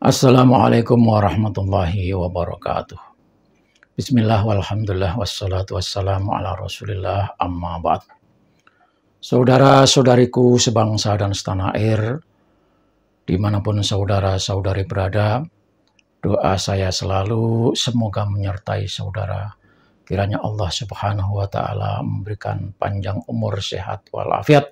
Assalamualaikum warahmatullahi wabarakatuh. Bismillah walhamdulillah wassalatu wassalamu ala rasulillah amma ba'd. Saudara-saudariku sebangsa dan setanah air, dimanapun saudara-saudari berada, doa saya selalu semoga menyertai saudara. Kiranya Allah subhanahu wa ta'ala memberikan panjang umur, sehat walafiat,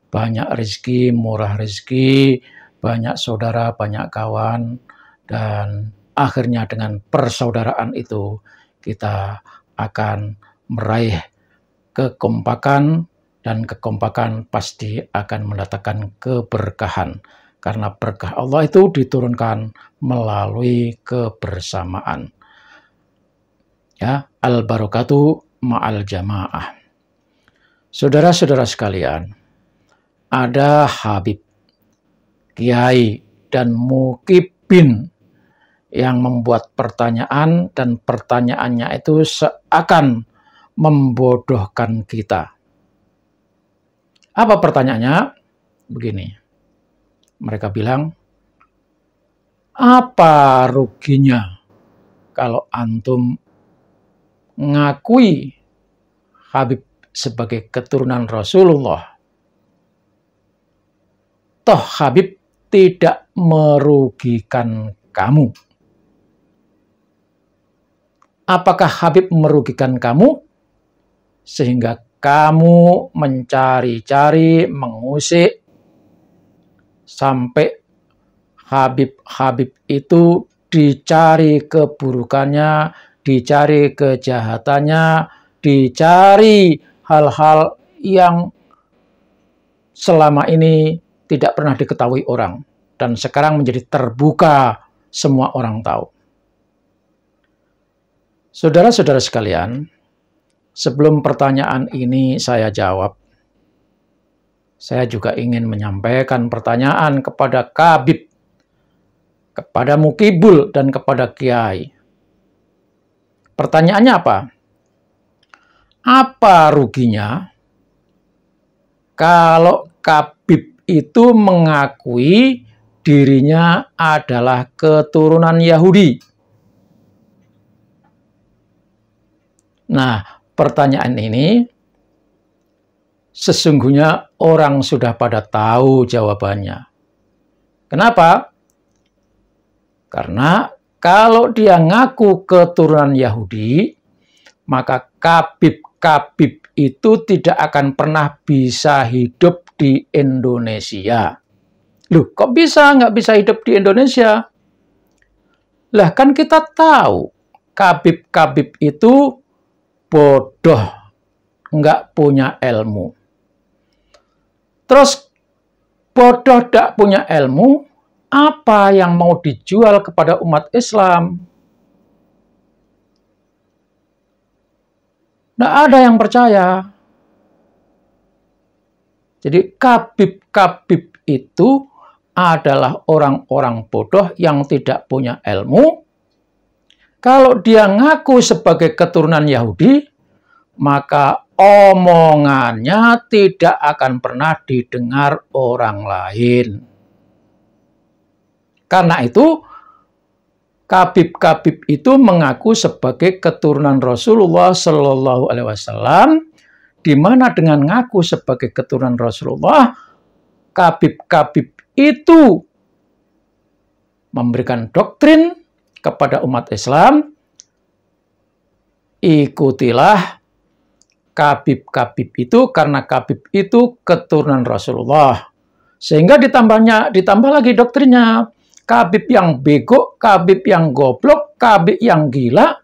banyak rezeki, murah rezeki, banyak saudara, banyak kawan, dan akhirnya dengan persaudaraan itu kita akan meraih kekompakan, dan kekompakan pasti akan mendatangkan keberkahan, karena berkah Allah itu diturunkan melalui kebersamaan. Ya, al-barakatu ma'al jamaah. Saudara-saudara sekalian, ada Habib, Kiai, dan Mukibin yang membuat pertanyaan, dan pertanyaannya itu seakan membodohkan kita. Apa pertanyaannya? Begini, mereka bilang, apa ruginya kalau antum ngakui Habib sebagai keturunan Rasulullah? Toh Habib tidak merugikan kamu. Apakah Habib merugikan kamu sehingga kamu mencari-cari, mengusik sampai Habib itu dicari keburukannya, dicari kejahatannya, dicari hal-hal yang selama ini tidak pernah diketahui orang, dan sekarang menjadi terbuka, semua orang tahu. Saudara-saudara sekalian, sebelum pertanyaan ini saya jawab, saya juga ingin menyampaikan pertanyaan kepada Kabib, kepada Mukibul, dan kepada Kiai. Pertanyaannya apa? Apa ruginya kalau Kabib itu mengakui dirinya adalah keturunan Yahudi? Nah, pertanyaan ini sesungguhnya orang sudah pada tahu jawabannya. Kenapa? Karena kalau dia ngaku keturunan Yahudi, maka Kabib itu tidak akan pernah bisa hidup di Indonesia. Loh, kok bisa nggak bisa hidup di Indonesia? Lah kan kita tahu Kabib itu bodoh, nggak punya ilmu. Terus bodoh nggak punya ilmu, apa yang mau dijual kepada umat Islam? Nggak ada yang percaya. Jadi Kabib itu adalah orang-orang bodoh yang tidak punya ilmu. Kalau dia ngaku sebagai keturunan Yahudi, maka omongannya tidak akan pernah didengar orang lain. Karena itu, Kabib itu mengaku sebagai keturunan Rasulullah Shallallahu Alaihi Wasallam, di mana dengan ngaku sebagai keturunan Rasulullah, Kabib itu memberikan doktrin kepada umat Islam, ikutilah Kabib itu karena Kabib itu keturunan Rasulullah. Sehingga ditambah lagi doktrinnya, Kabib yang bego, Kabib yang goblok, Kabib yang gila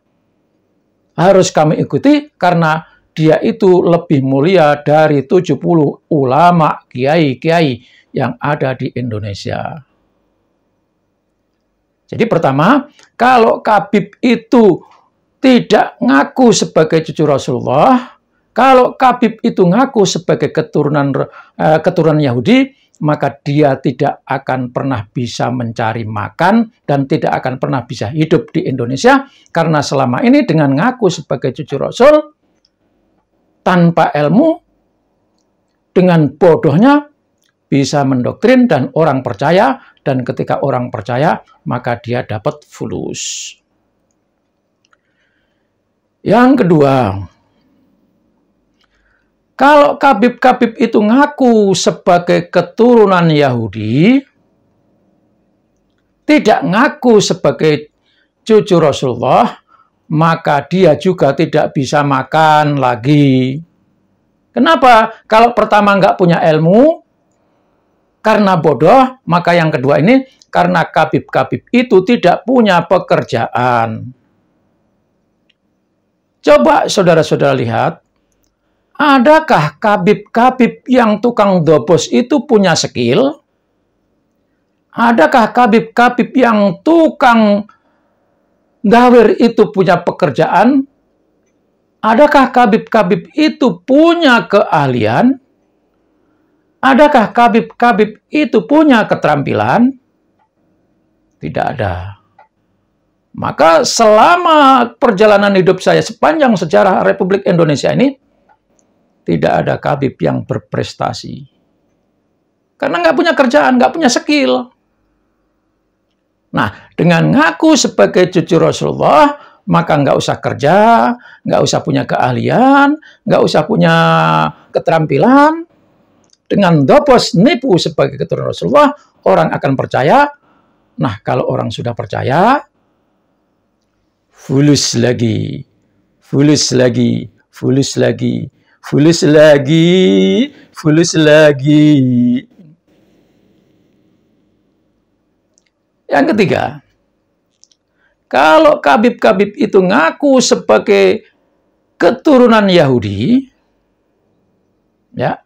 harus kami ikuti karena dia itu lebih mulia dari 70 ulama, kiai-kiai yang ada di Indonesia. Jadi pertama, kalau Kabib itu tidak ngaku sebagai cucu Rasulullah, kalau Kabib itu ngaku sebagai keturunan Yahudi, maka dia tidak akan pernah bisa mencari makan dan tidak akan pernah bisa hidup di Indonesia, karena selama ini dengan ngaku sebagai cucu Rasul, tanpa ilmu, dengan bodohnya, bisa mendoktrin dan orang percaya, dan ketika orang percaya, maka dia dapat fulus. Yang kedua, kalau kabib-kabib itu ngaku sebagai keturunan Yahudi, tidak ngaku sebagai cucu Rasulullah, maka dia juga tidak bisa makan lagi. Kenapa? Kalau pertama nggak punya ilmu, karena bodoh, maka yang kedua ini, karena kabib-kabib itu tidak punya pekerjaan. Coba saudara-saudara lihat, adakah kabib-kabib yang tukang dobos itu punya skill? Adakah kabib-kabib yang tukang dawir itu punya pekerjaan? Adakah kabib-kabib itu punya keahlian? Adakah kabib-kabib itu punya keterampilan? Tidak ada. Maka selama perjalanan hidup saya sepanjang sejarah Republik Indonesia ini, tidak ada kabib yang berprestasi. Karena nggak punya kerjaan, nggak punya skill. Nah, dengan ngaku sebagai cucu Rasulullah, maka nggak usah kerja, nggak usah punya keahlian, nggak usah punya keterampilan. Dengan dobos nipu sebagai keturunan Rasulullah, orang akan percaya. Nah, kalau orang sudah percaya, fulus lagi, fulus lagi, fulus lagi, fulus lagi, fulus lagi. Yang ketiga, kalau kabib-kabib itu ngaku sebagai keturunan Yahudi, ya,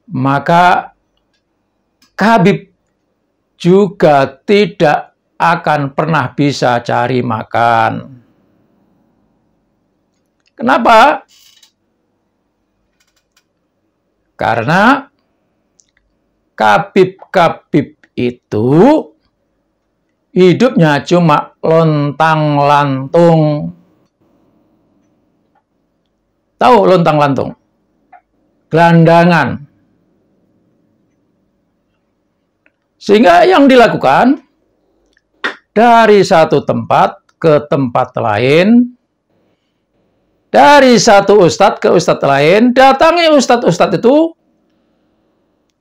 maka kabib juga tidak akan pernah bisa cari makan. Kenapa? Karena kabib-kabib itu hidupnya cuma lontang-lantung. Tahu lontang-lantung? Gelandangan. Sehingga yang dilakukan dari satu tempat ke tempat lain, dari satu ustadz ke ustadz lain, datangi ustadz-ustadz itu,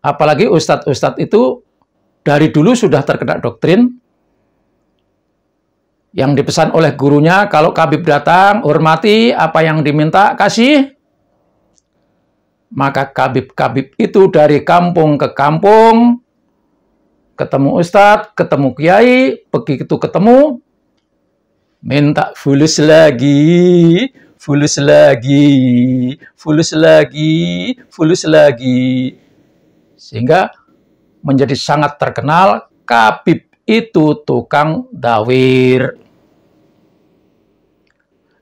apalagi ustadz-ustadz itu dari dulu sudah terkena doktrin, yang dipesan oleh gurunya, kalau kabib datang, hormati, apa yang diminta, kasih. Maka kabib-kabib itu dari kampung ke kampung, ketemu ustadz, ketemu kiai, begitu ketemu, minta fulus lagi, fulus lagi, fulus lagi, fulus lagi. Sehingga menjadi sangat terkenal, kabib itu tukang dawir.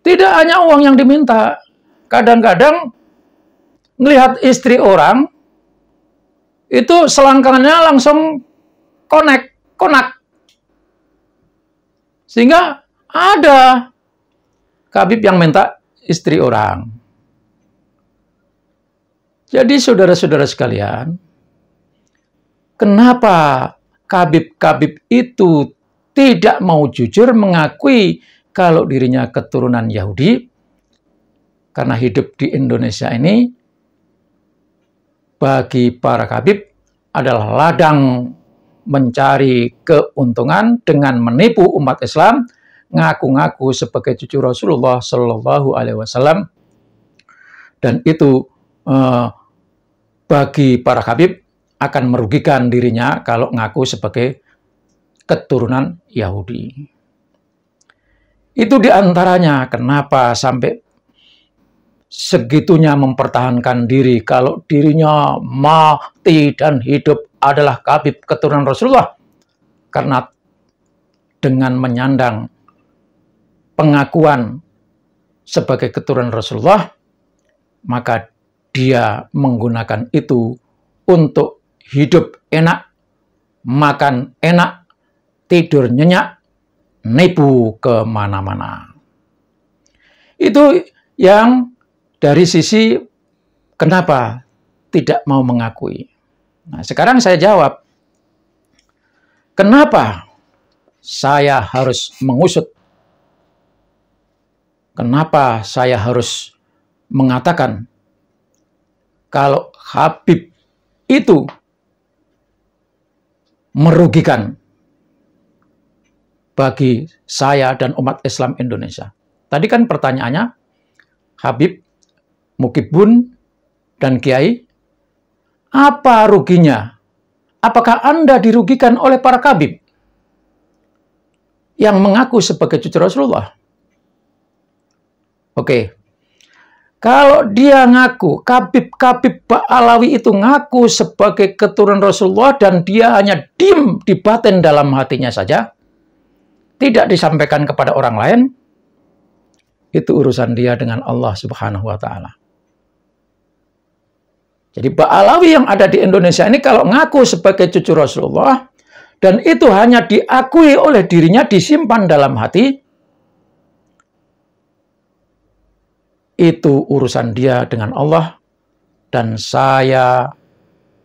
Tidak hanya uang yang diminta, kadang-kadang melihat istri orang, itu selangkangannya langsung konak. Sehingga ada kabib yang minta istri orang. Jadi saudara-saudara sekalian, kenapa kabib-kabib itu tidak mau jujur mengakui kalau dirinya keturunan Yahudi? Karena hidup di Indonesia ini, bagi para kabib adalah ladang mencari keuntungan dengan menipu umat Islam, ngaku-ngaku sebagai cucu Rasulullah Shallallahu Alaihi Wasallam, dan itu bagi para kabib akan merugikan dirinya kalau ngaku sebagai keturunan Yahudi. Itu diantaranya kenapa sampai segitunya mempertahankan diri kalau dirinya mati dan hidup adalah kabib keturunan Rasulullah. Karena dengan menyandang pengakuan sebagai keturunan Rasulullah, maka dia menggunakan itu untuk hidup enak, makan enak, tidur nyenyak, nipu kemana-mana. Itu yang dari sisi kenapa tidak mau mengakui. Nah, sekarang saya jawab, kenapa saya harus mengusut? Kenapa saya harus mengatakan kalau Habib itu merugikan bagi saya dan umat Islam Indonesia? Tadi kan pertanyaannya, Habib, Mukibun, dan Kiai, apa ruginya? Apakah Anda dirugikan oleh para Habib yang mengaku sebagai cucu Rasulullah? Oke. Kalau dia ngaku, Habib Ba'alawi itu ngaku sebagai keturunan Rasulullah dan dia hanya diam di batin dalam hatinya saja, tidak disampaikan kepada orang lain, itu urusan dia dengan Allah Subhanahu wa Ta'ala. Jadi Ba'alawi yang ada di Indonesia ini kalau ngaku sebagai cucu Rasulullah dan itu hanya diakui oleh dirinya, disimpan dalam hati, itu urusan dia dengan Allah, dan saya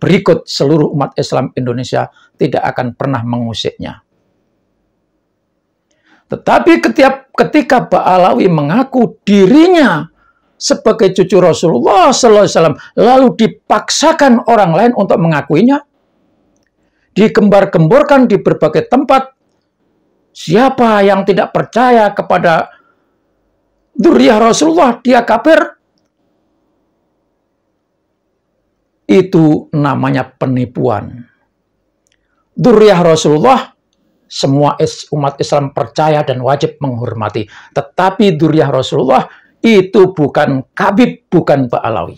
berikut seluruh umat Islam Indonesia tidak akan pernah mengusiknya. Tetapi ketika Ba'alawi mengaku dirinya sebagai cucu Rasulullah SAW, lalu dipaksakan orang lain untuk mengakuinya, digembar-gemborkan di berbagai tempat, siapa yang tidak percaya kepada dzurriyyah Rasulullah, dia kafir. Itu namanya penipuan. Dzurriyyah Rasulullah, semua umat Islam percaya dan wajib menghormati. Tetapi dzurriyyah Rasulullah itu bukan Habib, bukan Ba'alawi.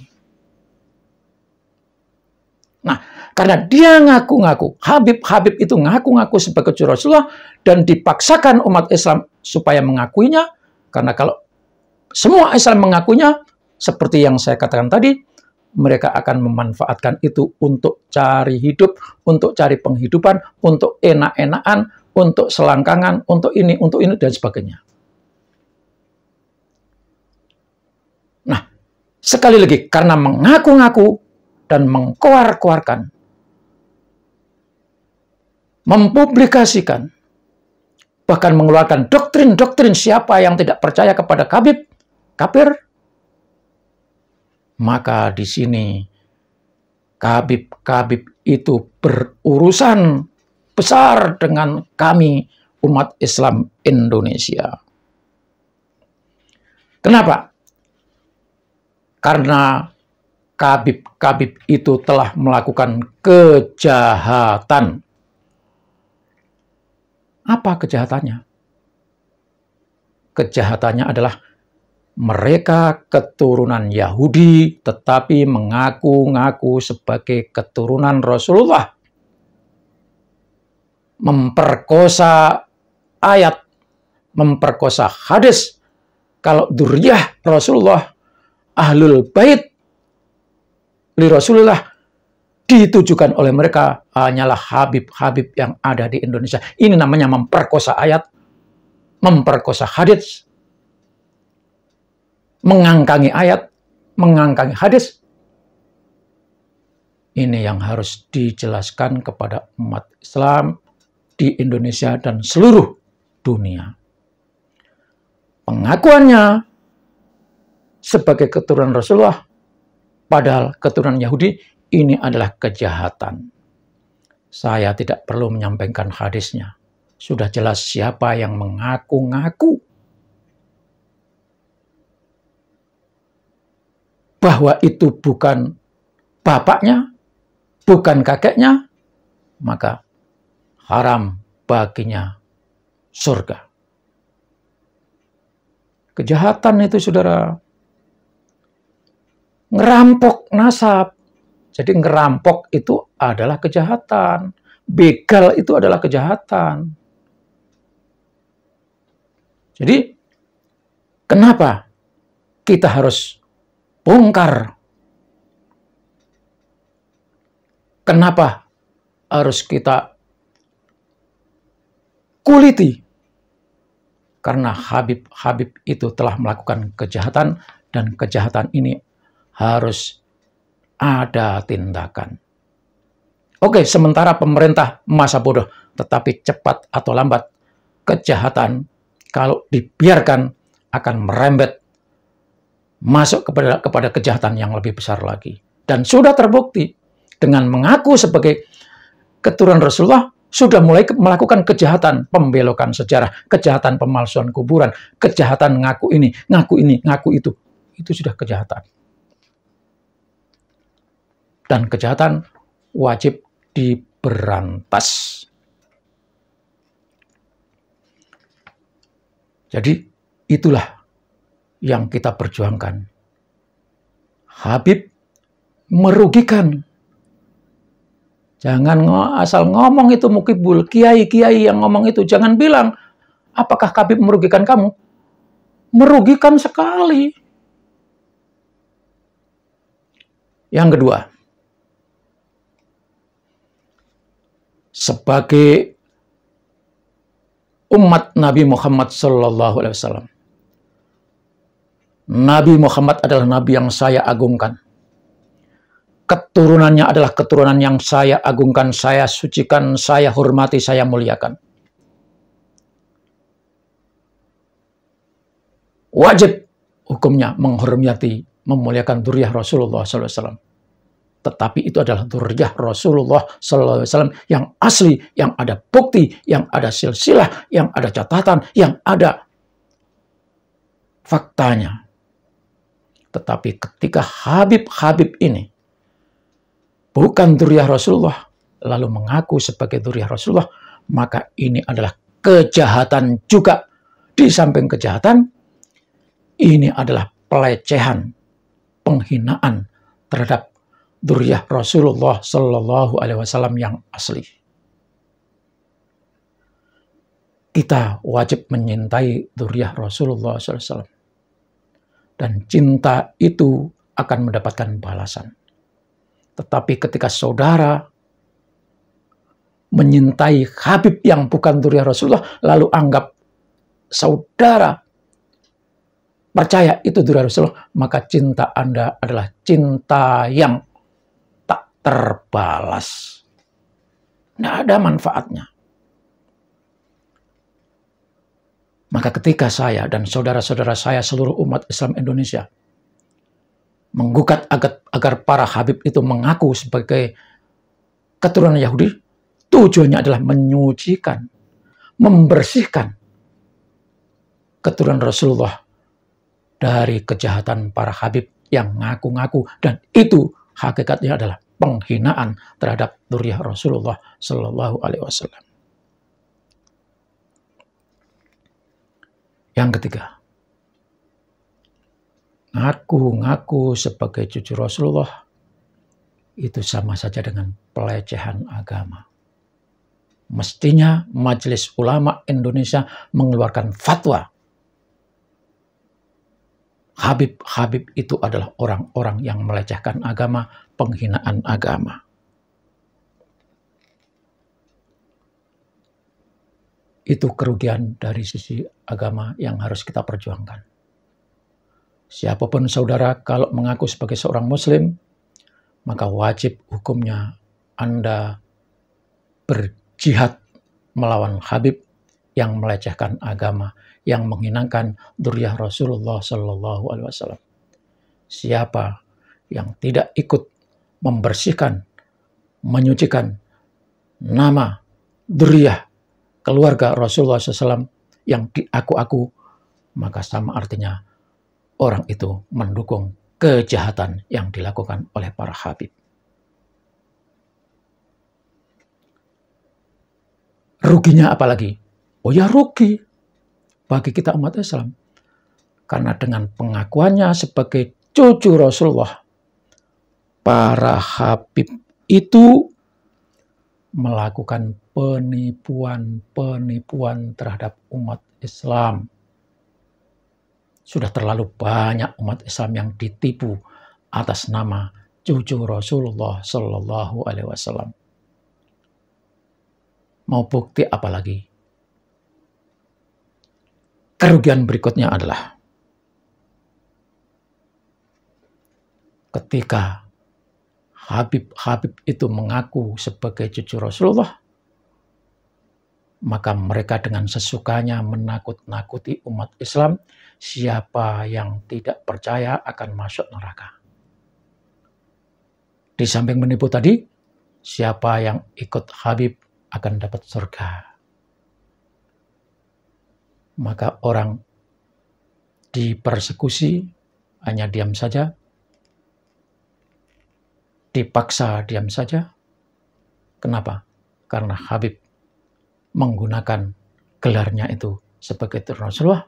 Nah, karena dia ngaku-ngaku, Habib itu ngaku-ngaku sebagai cucu Rasulullah dan dipaksakan umat Islam supaya mengakuinya, karena kalau semua Islam mengakuinya, seperti yang saya katakan tadi, mereka akan memanfaatkan itu untuk cari hidup, untuk cari penghidupan, untuk enak-enakan, untuk selangkangan, untuk ini, dan sebagainya. Nah, sekali lagi, karena mengaku-ngaku dan mengkoar-koarkan, mempublikasikan, bahkan mengeluarkan doktrin-doktrin siapa yang tidak percaya kepada Habib, kafir, maka di sini Habib itu berurusan besar dengan kami umat Islam Indonesia. Kenapa? Karena Habib itu telah melakukan kejahatan. Apa kejahatannya? Kejahatannya adalah mereka keturunan Yahudi, tetapi mengaku-ngaku sebagai keturunan Rasulullah. Memperkosa ayat, memperkosa hadis. Kalau dzurriyyah Rasulullah, ahlul bait li Rasulullah, ditujukan oleh mereka hanyalah Habib yang ada di Indonesia. Ini namanya memperkosa ayat, memperkosa hadis, mengangkangi ayat, mengangkangi hadis. Ini yang harus dijelaskan kepada umat Islam di Indonesia dan seluruh dunia. Pengakuannya sebagai keturunan Rasulullah, padahal keturunan Yahudi, ini adalah kejahatan. Saya tidak perlu menyampaikan hadisnya. Sudah jelas siapa yang mengaku-ngaku bahwa itu bukan bapaknya, bukan kakeknya, maka haram baginya surga. Kejahatan itu, saudara. Ngerampok nasab. Jadi ngerampok itu adalah kejahatan. Begal itu adalah kejahatan. Jadi, kenapa kita harus bongkar? Kenapa harus kita kuliti? Karena Habib itu telah melakukan kejahatan, dan kejahatan ini harus ada tindakan. Oke, sementara pemerintah masa bodoh, tetapi cepat atau lambat kejahatan kalau dibiarkan akan merembet masuk kepada kejahatan yang lebih besar lagi. Dan sudah terbukti dengan mengaku sebagai keturunan Rasulullah sudah mulai melakukan kejahatan pembelokan sejarah, kejahatan pemalsuan kuburan, kejahatan ngaku ini, ngaku itu. Itu sudah kejahatan. Dan kejahatan wajib diberantas. Jadi itulah yang kita perjuangkan. Habib merugikan. Jangan asal ngomong itu mukibul, kiai-kiai yang ngomong itu. Jangan bilang, apakah Habib merugikan kamu? Merugikan sekali. Yang kedua, sebagai umat Nabi Muhammad SAW, Nabi Muhammad adalah Nabi yang saya agungkan. Keturunannya adalah keturunan yang saya agungkan, saya sucikan, saya hormati, saya muliakan. Wajib hukumnya menghormati, memuliakan dzurriyyah Rasulullah SAW. Tetapi itu adalah dzurriyyah Rasulullah SAW yang asli, yang ada bukti, yang ada silsilah, yang ada catatan, yang ada faktanya. Tetapi ketika Habib ini bukan dzurriyyah Rasulullah, lalu mengaku sebagai dzurriyyah Rasulullah, maka ini adalah kejahatan juga. Di samping kejahatan, ini adalah pelecehan, penghinaan terhadap dzurriyyah Rasulullah Sallallahu Alaihi Wasallam yang asli. Kita wajib menyintai dzurriyyah Rasulullah SAW, dan cinta itu akan mendapatkan balasan. Tetapi ketika saudara menyintai Habib yang bukan dzurriyyah Rasulullah, lalu anggap saudara percaya itu dzurriyyah Rasulullah, maka cinta Anda adalah cinta yang tak terbalas. Tidak ada manfaatnya. Maka ketika saya dan saudara-saudara saya seluruh umat Islam Indonesia menggugat agar para Habib itu mengaku sebagai keturunan Yahudi, tujuannya adalah menyucikan, membersihkan keturunan Rasulullah dari kejahatan para Habib yang ngaku-ngaku, dan itu hakikatnya adalah penghinaan terhadap dzurriyyah Rasulullah Sallallahu Alaihi Wasallam. Yang ketiga, ngaku-ngaku sebagai cucu Rasulullah itu sama saja dengan pelecehan agama. Mestinya Majelis Ulama Indonesia mengeluarkan fatwa. Habib itu adalah orang-orang yang melecehkan agama, penghinaan agama. Itu kerugian dari sisi agama yang harus kita perjuangkan. Siapapun saudara kalau mengaku sebagai seorang muslim, maka wajib hukumnya Anda berjihad melawan Habib yang melecehkan agama, yang menghinakan dzurriyyah Rasulullah Sallallahu Alaihi Wasallam. Siapa yang tidak ikut membersihkan, menyucikan nama dzurriyyah keluarga Rasulullah SAW yang diaku-aku, maka sama artinya orang itu mendukung kejahatan yang dilakukan oleh para Habib. Ruginya apalagi? Oh ya, rugi bagi kita umat Islam. Karena dengan pengakuannya sebagai cucu Rasulullah, para Habib itu melakukan penipuan terhadap umat Islam. Sudah terlalu banyak umat Islam yang ditipu atas nama cucu Rasulullah Sallallahu Alaihi Wasallam. Mau bukti apa lagi? Kerugian berikutnya adalah ketika Habib-habib itu mengaku sebagai cucu Rasulullah, maka mereka dengan sesukanya menakut-nakuti umat Islam. Siapa yang tidak percaya akan masuk neraka. Di samping menipu tadi, siapa yang ikut Habib akan dapat surga. Maka orang dipersekusi hanya diam saja, dipaksa diam saja. Kenapa? Karena Habib menggunakan gelarnya itu sebagai Rasulullah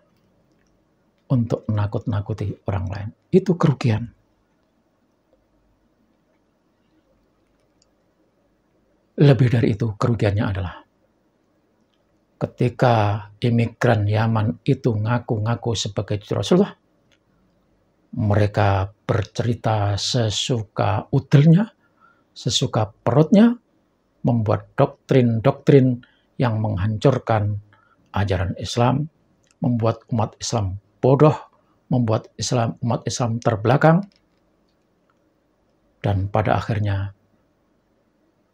untuk menakut-nakuti orang lain. Itu kerugian. Lebih dari itu, kerugiannya adalah ketika imigran Yaman itu ngaku-ngaku sebagai Rasulullah, mereka bercerita sesuka udelnya, sesuka perutnya, membuat doktrin-doktrin yang menghancurkan ajaran Islam, membuat umat Islam bodoh, membuat umat Islam terbelakang, dan pada akhirnya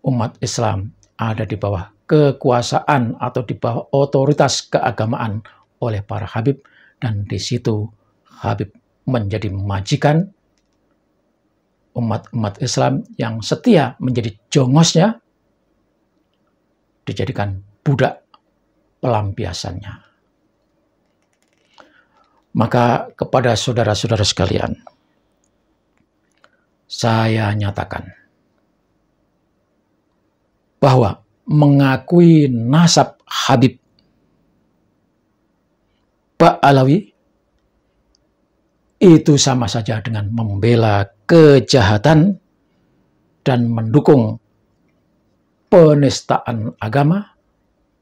umat Islam ada di bawah kekuasaan atau di bawah otoritas keagamaan oleh para Habib, dan di situ Habib menjadi majikan umat-umat Islam yang setia menjadi jongosnya, dijadikan budak pelampiasannya. Maka kepada saudara-saudara sekalian, saya nyatakan bahwa mengakui nasab Habib Ba'alawi itu sama saja dengan membela kejahatan dan mendukung penistaan agama,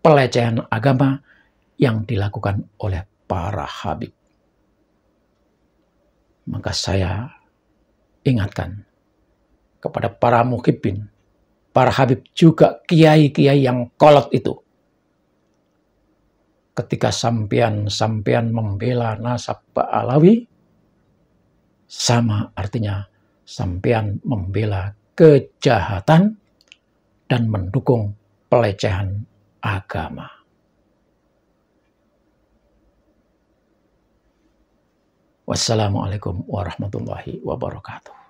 pelecehan agama yang dilakukan oleh para Habib. Maka saya ingatkan kepada para muhibbin, para Habib, juga kiai-kiai yang kolot itu. Ketika sampean membela nasab Ba'alawi, sama artinya sampean membela kejahatan dan mendukung pelecehan agama. Wassalamualaikum warahmatullahi wabarakatuh.